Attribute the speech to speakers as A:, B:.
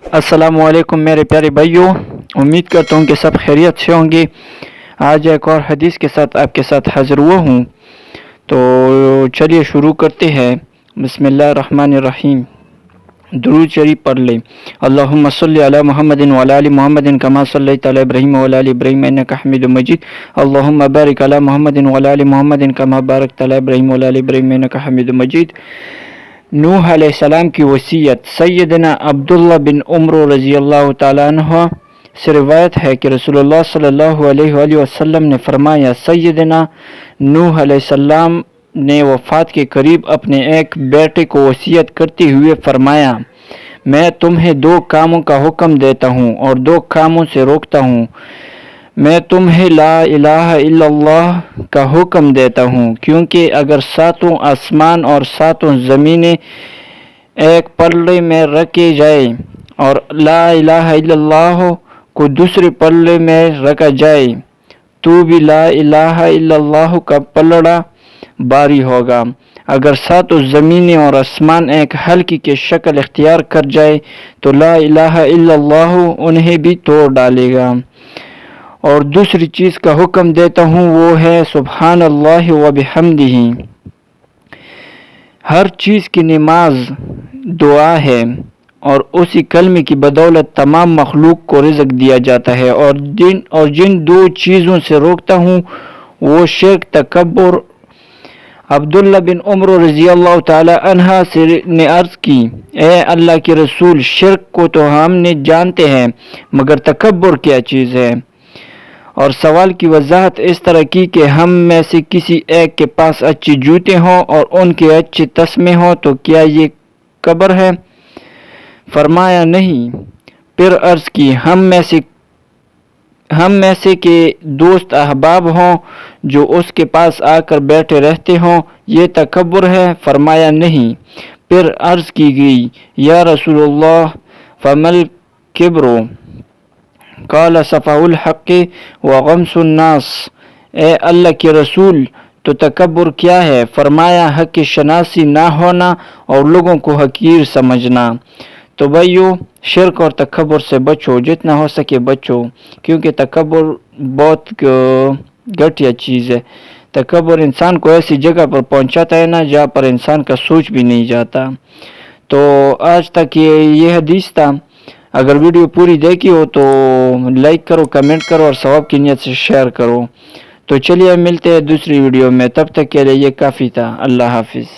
A: अस्सलामु अलैकुम मेरे प्यारे भाइयों, उम्मीद करता हूँ कि सब खैरियत से होंगे। आज एक और हदीस के साथ आपके साथ हाज़िर हुआ हूँ, तो चलिए शुरू करते हैं। बिस्मिल्लाहिर्रहमानिर्रहीम। दुरूद शरीफ पढ़ लें। अल्लाहुम्मा सल्लि अला मुहम्मदिन व अला आलि मुहम्मदिन कमा सल्लैता अला इब्राहीम व अला आलि इब्राहीम इन्नका हमीदुम मजीद। अल्लाहुम्मा बारिक अला मुहम्मदिन व अला आलि मुहम्मदिन कमा बारकता अला इब्राहीम व अला आलि इब्राहीम इन्नका हमीदुम मजीद। नूह अलैहिस्सलाम की वसीयत। सैयदना अब्दुल्लाह बिन उमर रज़ियल्लाहु ताला अन्हु से रिवायत है कि रसूलुल्लाह सल्लल्लाहु अलैहि वसल्लम ने फरमाया, सैयदना नूह अलैहिस्सलाम ने वफ़ात के करीब अपने एक बेटे को वसीयत करते हुए फरमाया, मैं तुम्हें दो कामों का हुक्म देता हूँ और दो कामों से रोकता हूँ। मैं तुम्हें ला इलाहा इल्लल्लाह का हुक्म देता हूँ, क्योंकि अगर सातों आसमान और सातों ज़मीनें एक पल्ले में रखे जाए और ला इलाहा इल्लल्लाह को दूसरे पल्ले में रखा जाए तो भी ला इलाहा इल्लल्लाह का पलड़ा भारी होगा। अगर सातों ज़मीनें और आसमान एक हल्की की शक्ल इख्तियार कर जाए तो ला इलाहा इल्लल्लाह उन्हें भी तोड़ डालेगा। और दूसरी चीज़ का हुक्म देता हूँ, वो है सुब्हानल्लाह व बिहम्दिही। हर चीज़ की नमाज दुआ है और उसी कलमे की बदौलत तमाम मखलूक को रिज़्क दिया जाता है। और जिन दो चीज़ों से रोकता हूँ वो शिर्क, तकब्बुर। अब्दुल्ला बिन उमर रज़ियल्लाहु ताला अन्हा से ने अर्ज़ की, ए अल्लाह के रसूल, शिर्क को तो हमने जानते हैं, मगर तकब्बुर क्या चीज़ है? और सवाल की वजाहत इस तरह की कि हम में से किसी एक के पास अच्छे जूते हों और उनके अच्छे तस्मे हों तो क्या ये कब्र है? फरमाया नहीं। फिर अर्ज़ की, हम में से के दोस्त अहबाब हों जो उसके पास आकर बैठे रहते हों, ये तकब्बुर है? फरमाया नहीं। फिर अर्ज़ की गई, या रसूलल्लाह फमल किब्रो? काला सफ़ाउल हक़्क़ि व गम्सुन नास। ए अल्लाह के रसूल, तो तकब्बुर क्या है? फरमाया, हक़ की शनासी ना होना और लोगों को हकीर समझना। तो भाइयों, शिर्क और तकब्बुर से बचो, जितना हो सके बचो, क्योंकि तकब्बुर बहुत घटिया चीज़ है। तकब्बुर इंसान को ऐसी जगह पर पहुंचाता है ना जहाँ पर इंसान का सोच भी नहीं जाता। तो आज तक ये हदीस था। अगर वीडियो पूरी देखी हो तो लाइक करो, कमेंट करो और सवाब की नियत से शेयर करो। तो चलिए मिलते हैं दूसरी वीडियो में, तब तक के लिए ये काफ़ी था। अल्लाह हाफिज़।